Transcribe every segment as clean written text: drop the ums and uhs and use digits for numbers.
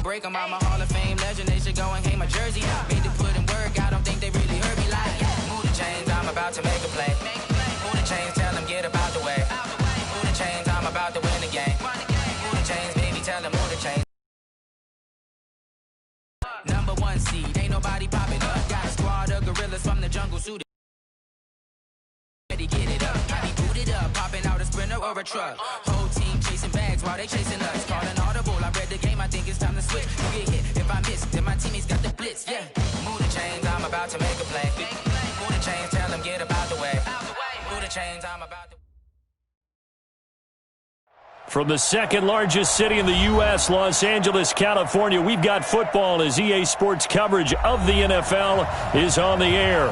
break them. I'm a Hall of Fame legend. They should go and hang my jersey. Made to put in work. I don't think they really heard me like, move the chains, I'm about to make a play. Move the chains, tell them get up out the way. Move the chains, I'm about to win the game. Move the chains, baby, tell them move the chains. Number 1 seed, ain't nobody popping up. Got a squad of gorillas from the jungle suited. Ready, get it up. I be booted up, popping out a Sprinter or a truck. Whole team chasing bags while they chasing us. Calling audible, I read the game, I think it's time to switch. You get hit, if I miss, then my teammates got the blitz, yeah. Move the chains, I'm about to make a play. Move the chains, tell them get up out the way. Move the chains, I'm about to... From the second largest city in the U.S., Los Angeles, California, we've got football as EA Sports coverage of the NFL is on the air.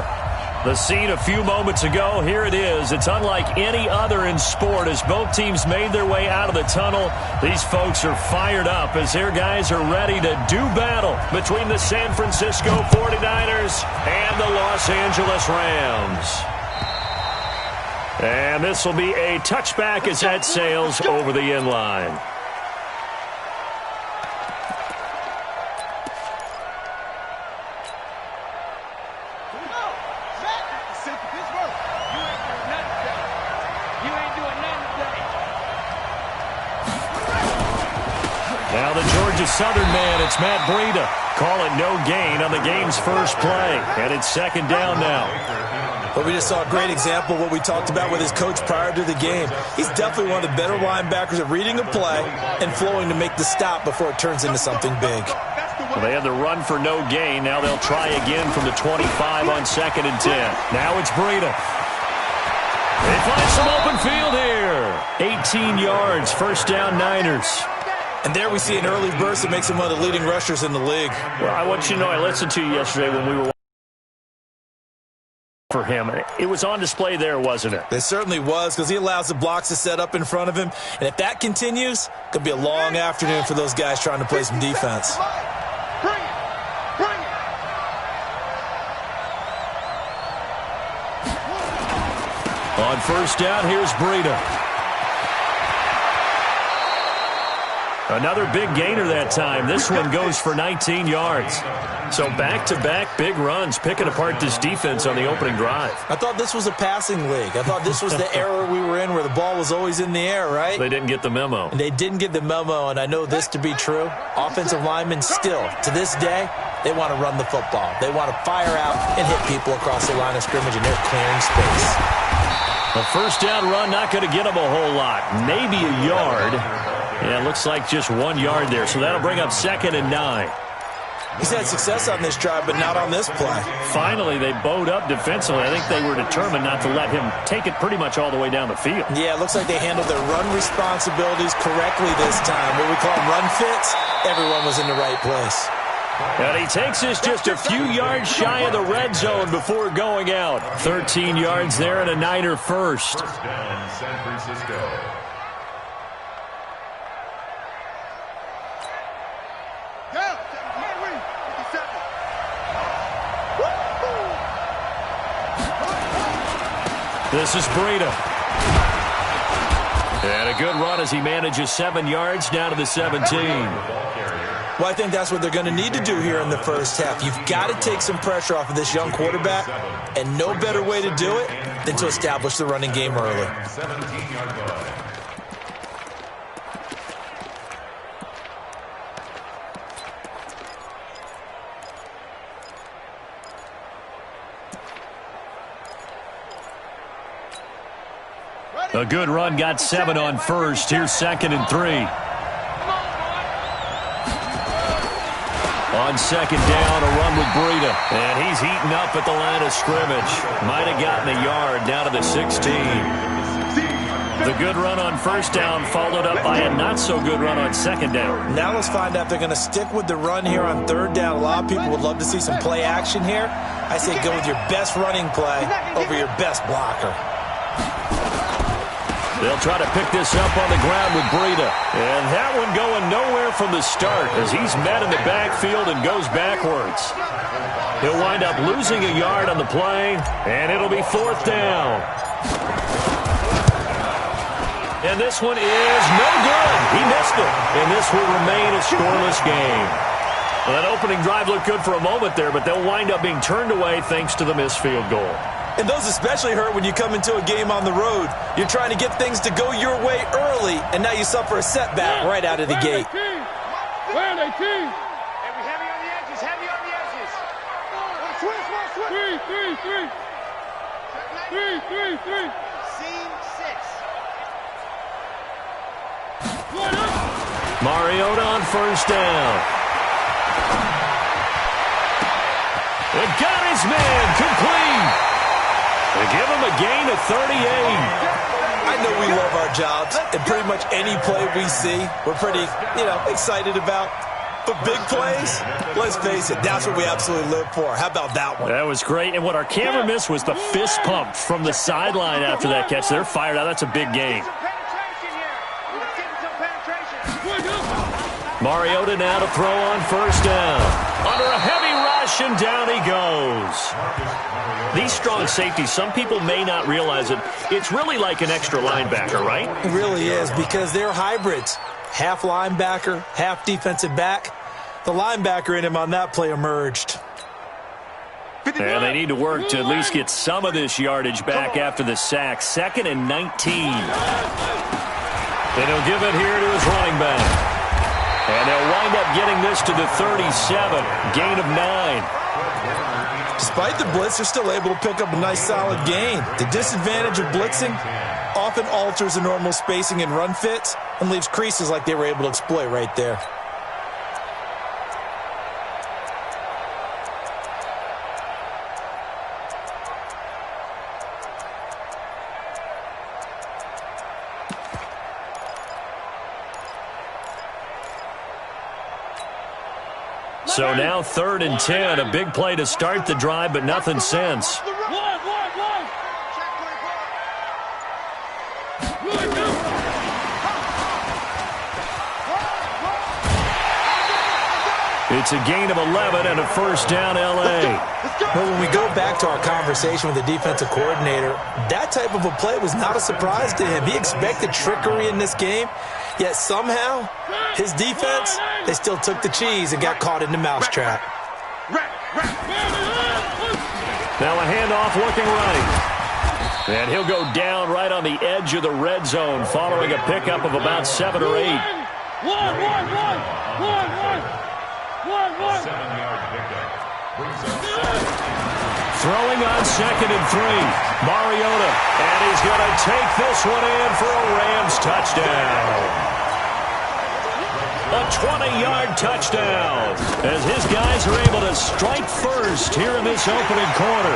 The scene a few moments ago, here it is. It's unlike any other in sport as both teams made their way out of the tunnel. These folks are fired up as their guys are ready to do battle between the San Francisco 49ers and the Los Angeles Rams. And this will be a touchback as that sails over the end line. Now the Georgia Southern man, it's Matt Breida. Call it no gain on the game's first play. And it's second down now. But we just saw a great example of what we talked about with his coach prior to the game. He's definitely one of the better linebackers at reading a play and flowing to make the stop before it turns into something big. Well, they had the run for no gain. Now they'll try again from the 25 on 2nd and 10. Now it's Breida. They find some open field here. 18 yards, first down Niners. And there we see an early burst that makes him one of the leading rushers in the league. Well, I want you to know, I listened to you yesterday when we were for him. It was on display there, wasn't it? It certainly was, because he allows the blocks to set up in front of him. And if that continues, it could be a long afternoon for those guys trying to play some defense. On first down, here's Breida. Another big gainer that time. This one goes for 19 yards. So back-to-back big runs, picking apart this defense on the opening drive. I thought this was a passing league. I thought this was the era we were in where the ball was always in the air, right? They didn't get the memo. And they didn't get the memo, and I know this to be true. Offensive linemen still, to this day, they want to run the football. They want to fire out and hit people across the line of scrimmage, and they're clearing space. A first down run, not going to get them a whole lot. Maybe a yard. Yeah, it looks like just 1 yard there, so that'll bring up 2nd and 9. He's had success on this drive, but not on this play. Finally, they bowed up defensively. I think they were determined not to let him take it pretty much all the way down the field. Yeah, it looks like they handled their run responsibilities correctly this time. What we call run fits, everyone was in the right place. And he takes us just a few yards shy of the red zone before going out. 13 yards there and a Niner first. First down, San Francisco. This is Breida. And a good run as he manages 7 yards down to the 17. Well, I think that's what they're going to need to do here in the first half. You've got to take some pressure off of this young quarterback, and no better way to do it than to establish the running game early. 17-yard line. A good run, got 7 on first. Here's 2nd and 3. On 2nd down, a run with Breida. And he's heating up at the line of scrimmage. Might have gotten a yard down to the 16. The good run on first down followed up by a not-so-good run on 2nd down. Now let's find out if they're going to stick with the run here on 3rd down. A lot of people would love to see some play action here. I say go with your best running play over your best blocker. They'll try to pick this up on the ground with Breida. And that one going nowhere from the start as he's met in the backfield and goes backwards. He'll wind up losing a yard on the play, and it'll be 4th down. And this one is no good. He missed it. And this will remain a scoreless game. Well, that opening drive looked good for a moment there, but they'll wind up being turned away thanks to the missed field goal. And those especially hurt when you come into a game on the road. You're trying to get things to go your way early, and now you suffer a setback right out of the gate. Where are they, team? Heavy on the edges, heavy on the edges. Switch. Three. Scene 6. Mariota on first down. It got his man complete. They give him a gain of 38. I know we love our jobs, and pretty much any play we see, we're pretty, excited about. But big plays, let's face it, that's what we absolutely live for. How about that one? That was great, and what our camera missed was the fist pump from the sideline after that catch. They're fired out. That's a big gain. Mariota now to throw on first down. Under a heavy rush, and down he goes. These strong safeties, some people may not realize it. It's really like an extra linebacker, right? It really is, because they're hybrids. Half linebacker, half defensive back. The linebacker in him on that play emerged. And they need to work to at least get some of this yardage back after the sack. 2nd and 19. And he'll give it here to his running back. And they'll wind up getting this to the 37. Gain of 9. Despite the blitz, they're still able to pick up a nice solid gain. The disadvantage of blitzing often alters the normal spacing and run fits and leaves creases like they were able to exploit right there. So now 3rd and 10, a big play to start the drive, but nothing since. It's a gain of 11 and a first down, L.A. But when we go back to our conversation with the defensive coordinator, that type of a play was not a surprise to him. He expected trickery in this game, yet somehow his defense, they still took the cheese and got caught in the mousetrap. Now a handoff looking right. And he'll go down right on the edge of the red zone following a pickup of about 7 or 8. 7-yard pickup. Throwing on 2nd and 3. Mariota. And he's going to take this one in for a Rams touchdown. A 20-yard touchdown as his guys are able to strike first here in this opening quarter.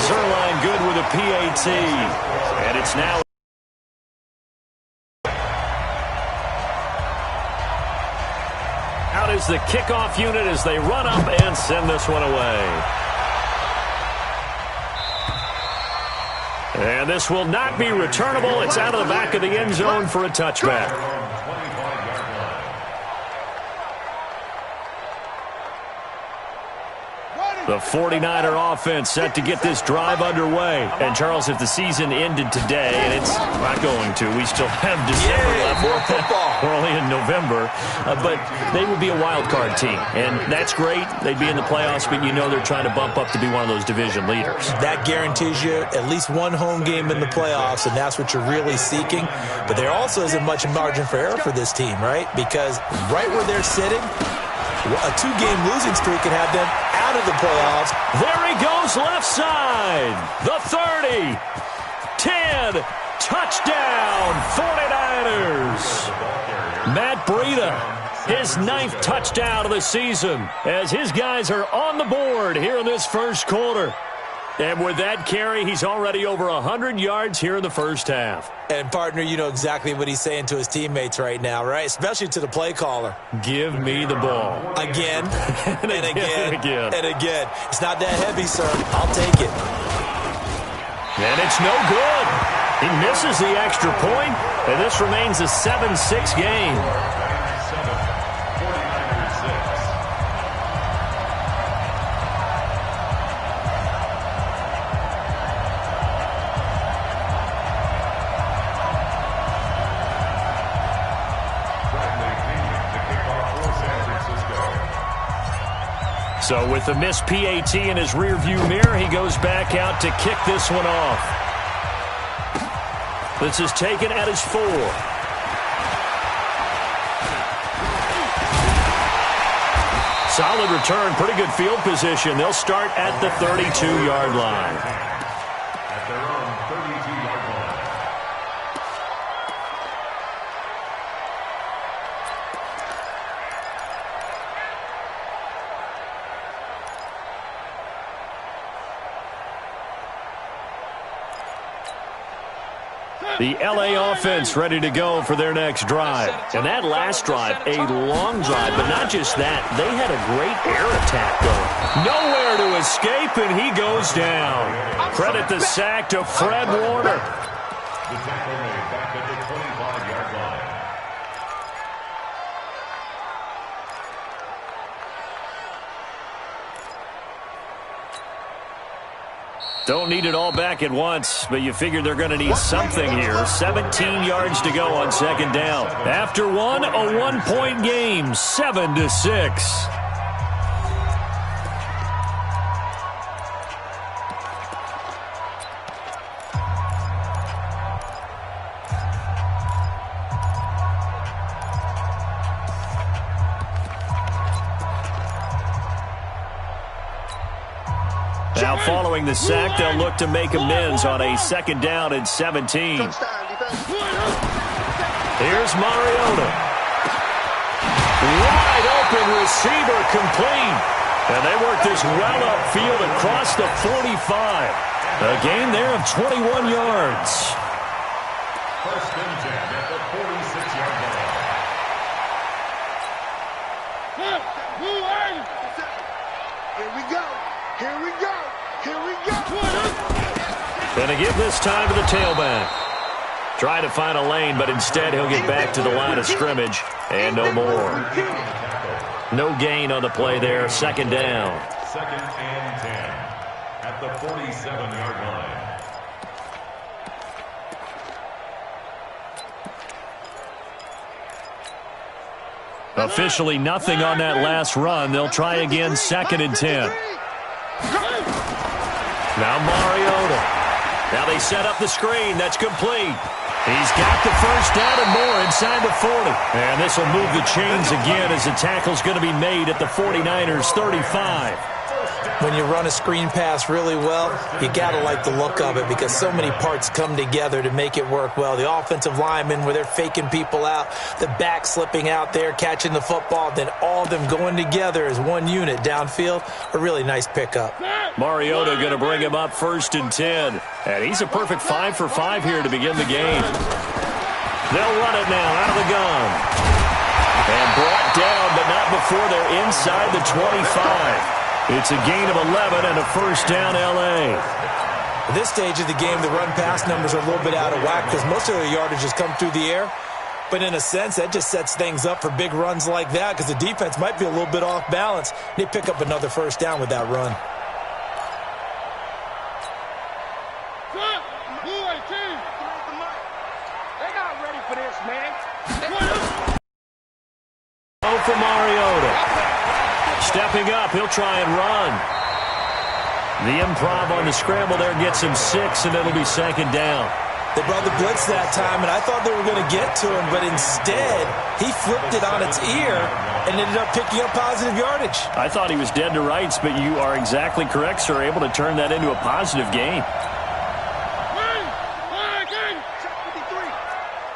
Zerline good with a PAT. And it's now out as the kickoff unit as they run up and send this one away. And this will not be returnable. It's out of the back of the end zone for a touchback. The 49er offense set to get this drive underway. And, Charles, if the season ended today, and it's not going to, we still have December left. More football. We're only in November. But they would be a wild card team. And that's great. They'd be in the playoffs, but you know they're trying to bump up to be one of those division leaders. That guarantees you at least one home game in the playoffs, and that's what you're really seeking. But there also isn't much margin for error for this team, right? Because right where they're sitting, a 2-game losing streak could have them out of the playoffs. There he goes left side. The 30. 10. Touchdown 49ers. Matt Breida, his 9th touchdown of the season as his guys are on the board here in this first quarter. And with that carry, he's already over 100 yards here in the first half. And, partner, you know exactly what he's saying to his teammates right now, right? Especially to the play caller. Give me the ball. Again, and again, and again. and again. It's not that heavy, sir. I'll take it. And it's no good. He misses the extra point, and this remains a 7-6 game. So with the missed PAT in his rearview mirror, he goes back out to kick this one off. This is taken at his 4. Solid return, pretty good field position. They'll start at the 32-yard line. At their own 32-yard line. The L.A. offense ready to go for their next drive. And that last drive, a long drive, but not just that. They had a great air attack going. Nowhere to escape, and he goes down. Credit the sack to Fred Warner. The tackle made back at the 25-yard line. Don't need it all back at once, but you figure they're going to need something here. 17 yards to go on second down. After one, a 1-point game, 7-6. Now following the sack, they'll look to make amends on a second down and 17. Here's Mariota. Wide open receiver complete. And they work this well upfield across the 45. A gain there of 21 yards. First and 10 at the 46-yard line. Here we go. Here we go. Here we go. Going to give this time to the tailback. Try to find a lane, but instead he'll get back to the line of scrimmage. And no more. No gain on the play there. Second down. Second and 10 at the 47-yard line. Officially nothing on that last run. They'll try again, second and 10. Now Mariota. Now they set up the screen. That's complete. He's got the first down and more inside the 40. And this will move the chains again as the tackle's going to be made at the 49ers' 35. When you run a screen pass really well, you got to like the look of it because so many parts come together to make it work well. The offensive linemen, where they're faking people out, the back slipping out there, catching the football, then all of them going together as one unit downfield, a really nice pickup. Mariota going to bring him up first and 10. And he's a perfect 5 for 5 here to begin the game. They'll run it now out of the gun. And brought down, but not before they're inside the 25. It's a gain of 11 and a first down, L.A. At this stage of the game, the run-pass numbers are a little bit out of whack because most of their yardage has come through the air. But in a sense, that just sets things up for big runs like that because the defense might be a little bit off balance. They pick up another first down with that run. They're not ready for this, man. Oh, for Mariota. Stepping up, he'll try and run. The improv on the scramble there gets him 6, and it'll be second down. They brought the blitz that time, and I thought they were going to get to him, but instead, he flipped it on its ear and ended up picking up positive yardage. I thought he was dead to rights, but you are exactly correct, sir, able to turn that into a positive gain.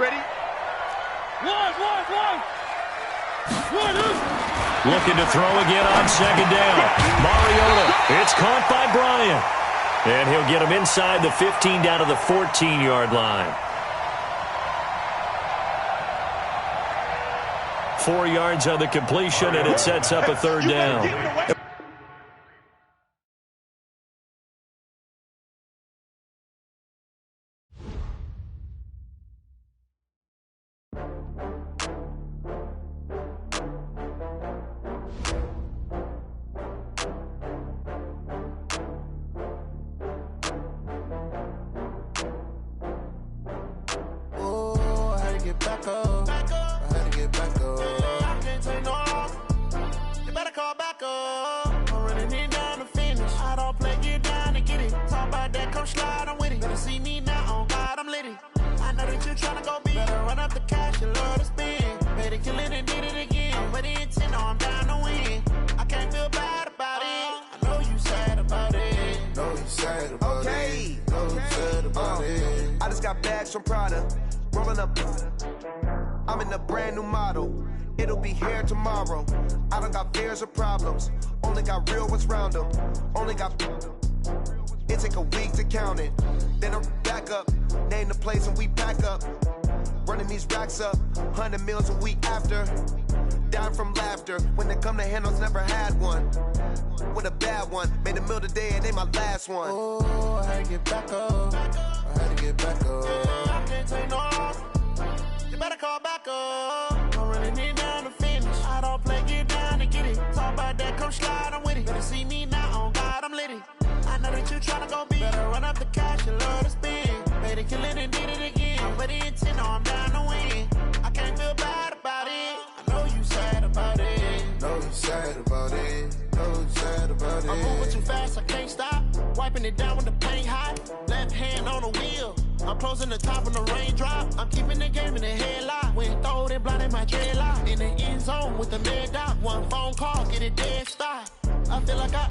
Ready? One. Looking to throw again on second down. Mariota, it's caught by Bryant. And he'll get him inside the 15 down to the 14-yard line. 4 yards on the completion, and it sets up a third down. come slide, I'm with it. Better see me now, on God, I'm litty. I know that you tryna go big. Better run up the cash, you love to spend. Better kill it and did it again. I'm with the intent, no, I'm down to win. I can't feel bad about it. I know you sad about it. Know you sad about it. Know you sad about it. I just got bags from Prada. Rolling up. I'm in a brand new model. It'll be here tomorrow. I don't got fears or problems. Only got real ones round them. Only got. It take a week to count it. Then I'm back up. Name the place and we pack up. Running these racks up. 100 meals a week after. Down from laughter. When they come to handles, never had one. With a bad one. Made a meal today and they my last one. Oh, I had to get back up. I had to get back up. I can't take no off. You better call back up. I'm running it down to finish. I don't play, get down to get it. Talk about that, come slide, I'm with it. Better see me now, on God, I'm litty. I know that you tryna go big. Better run up the cash, you love to spend. Better kill it and did it again. I'm with the intent, no, I'm down to win. I can't feel bad about it. I know you sad about it. Know you sad about it. Know you sad about it. I'm moving too fast, I can't stop. Wiping it down when the paint hot. Left hand on the wheel. I'm closing the top when the raindrop. I'm keeping the game in the headlock. When throwed and blinded my dreadlock. In the end zone with the mad dot. One phone call, get it dead stop. I feel like I